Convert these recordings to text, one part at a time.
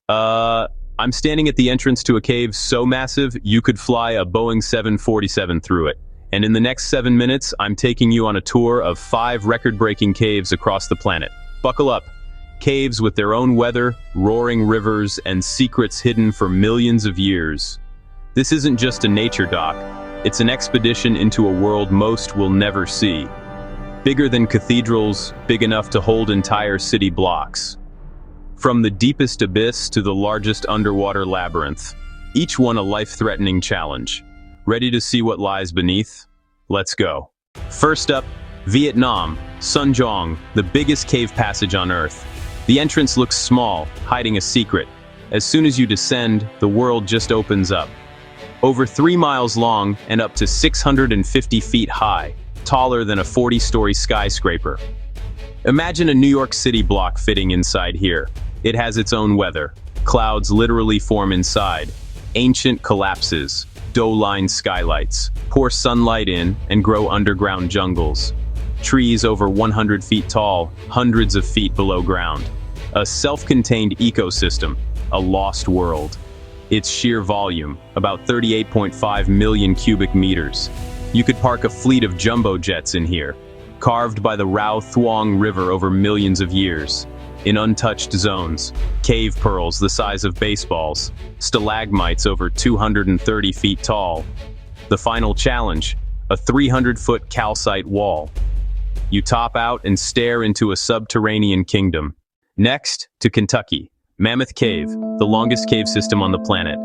I'm standing at the entrance to a cave so massive you could fly a Boeing 747 through it. And in the next 7 minutes, I'm taking you on a tour of 5 record-breaking caves across the planet. Buckle up. Caves with their own weather, roaring rivers, and secrets hidden for millions of years. This isn't just a nature doc. It's an expedition into a world most will never see. Bigger than cathedrals, big enough to hold entire city blocks. From the deepest abyss to the largest underwater labyrinth, each one a life-threatening challenge. Ready to see what lies beneath? Let's go. First up, Vietnam, Son Doong, the biggest cave passage on Earth. The entrance looks small, hiding a secret. As soon as you descend, the world just opens up. Over 3 miles long and up to 650 feet high, taller than a 40-story skyscraper. Imagine a New York City block fitting inside here. It has its own weather. Clouds literally form inside. Ancient collapses, doe-lined skylights, pour sunlight in and grow underground jungles. Trees over 100 feet tall, hundreds of feet below ground. A self-contained ecosystem, a lost world. Its sheer volume, about 38.5 million cubic meters. You could park a fleet of jumbo jets in here, carved by the Rao Thuong River over millions of years. In untouched zones, cave pearls the size of baseballs, stalagmites over 230 feet tall. The final challenge, a 300-foot calcite wall. You top out and stare into a subterranean kingdom. Next, to Kentucky, Mammoth Cave, the longest cave system on the planet.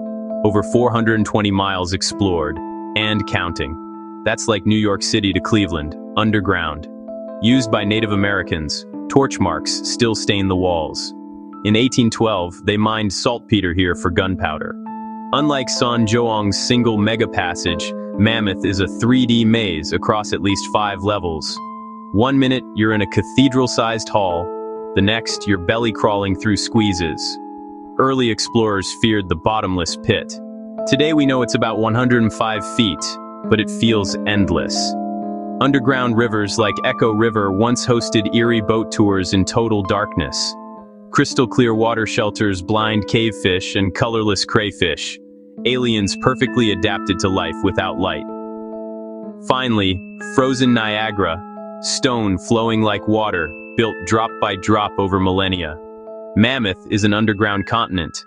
Over 420 miles explored, and counting. That's like New York City to Cleveland, underground. Used by Native Americans, torch marks still stain the walls. In 1812, they mined saltpeter here for gunpowder. Unlike Son Doong's single mega passage, Mammoth is a 3D maze across at least 5 levels. 1 minute, you're in a cathedral-sized hall. The next, you're belly crawling through squeezes. Early explorers feared the bottomless pit. Today we know it's about 105 feet, but it feels endless. Underground rivers like Echo River once hosted eerie boat tours in total darkness. Crystal clear water shelters blind cavefish and colorless crayfish, aliens perfectly adapted to life without light. Finally, frozen Niagara, stone flowing like water, built drop by drop over millennia. Mammoth is an underground continent,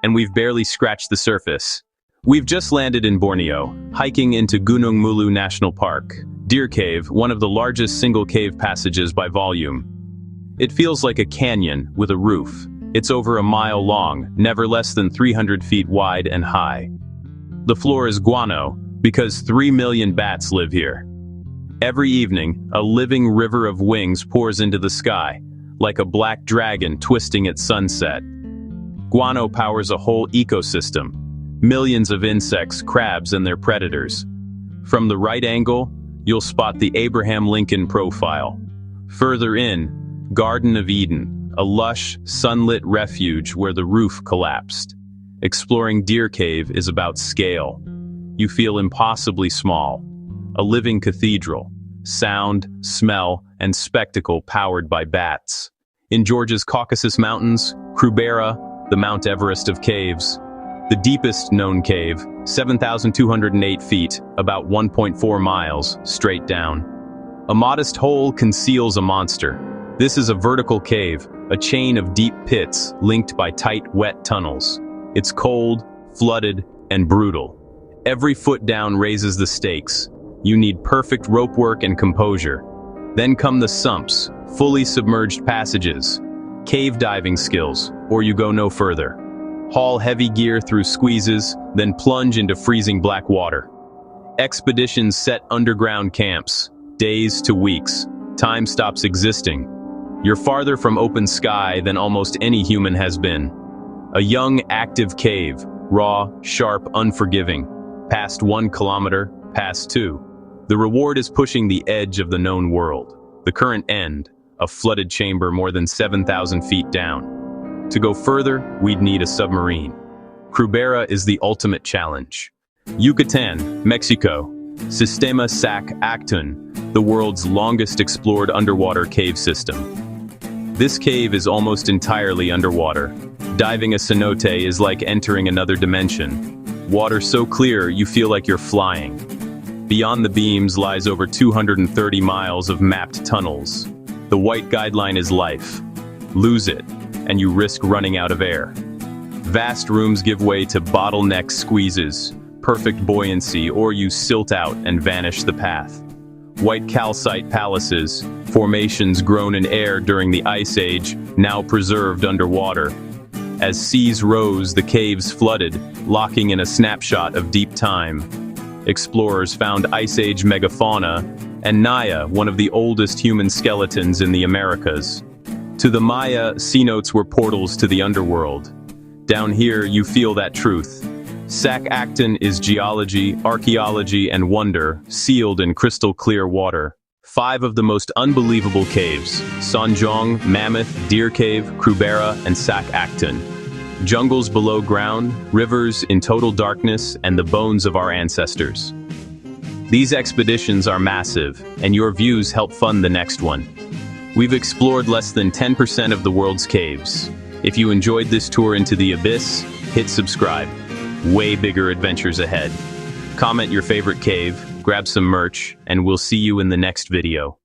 and we've barely scratched the surface. We've just landed in Borneo, hiking into Gunung Mulu National Park. Deer Cave, one of the largest single cave passages by volume. It feels like a canyon with a roof. It's over a mile long, never less than 300 feet wide and high. The floor is guano, because 3 million bats live here. Every evening, a living river of wings pours into the sky, like a black dragon twisting at sunset. Guano powers a whole ecosystem. Millions of insects, crabs, and their predators. From the right angle, you'll spot the Abraham Lincoln profile. Further in, Garden of Eden, a lush, sunlit refuge where the roof collapsed. Exploring Deer Cave is about scale. You feel impossibly small. A living cathedral. Sound, smell, and spectacle powered by bats. In Georgia's Caucasus Mountains, Krubera, the Mount Everest of caves. The deepest known cave, 7,208 feet, about 1.4 miles, straight down. A modest hole conceals a monster. This is a vertical cave, a chain of deep pits linked by tight, wet tunnels. It's cold, flooded, and brutal. Every foot down raises the stakes. You need perfect rope work and composure. Then come the sumps, fully submerged passages, cave diving skills, or you go no further. Haul heavy gear through squeezes, then plunge into freezing black water. Expeditions set underground camps, days to weeks. Time stops existing. You're farther from open sky than almost any human has been. A young, active cave, raw, sharp, unforgiving. Past 1 kilometer, past 2. The reward is pushing the edge of the known world. The current end, a flooded chamber more than 7,000 feet down. To go further, we'd need a submarine. Krubera is the ultimate challenge. Yucatan, Mexico. Sistema Sac Actun, the world's longest explored underwater cave system. This cave is almost entirely underwater. Diving a cenote is like entering another dimension. Water so clear you feel like you're flying. Beyond the beams lies over 230 miles of mapped tunnels. The white guideline is life. Lose it, and you risk running out of air. Vast rooms give way to bottleneck squeezes, perfect buoyancy, or you silt out and vanish the path. White calcite palaces, formations grown in air during the Ice Age, now preserved underwater. As seas rose, the caves flooded, locking in a snapshot of deep time. Explorers found Ice Age megafauna, and Naya, one of the oldest human skeletons in the Americas. To the Maya, cenotes were portals to the underworld. Down here, you feel that truth. Sac-Acton is geology, archaeology, and wonder, sealed in crystal-clear water. 5 of the most unbelievable caves: Sanjong, Mammoth, Deer Cave, Krubera, and Sac-Acton. Jungles below ground, rivers in total darkness, and the bones of our ancestors. These expeditions are massive, and your views help fund the next one. We've explored less than 10% of the world's caves. If you enjoyed this tour into the abyss, hit subscribe. Way bigger adventures ahead. Comment your favorite cave, grab some merch, and we'll see you in the next video.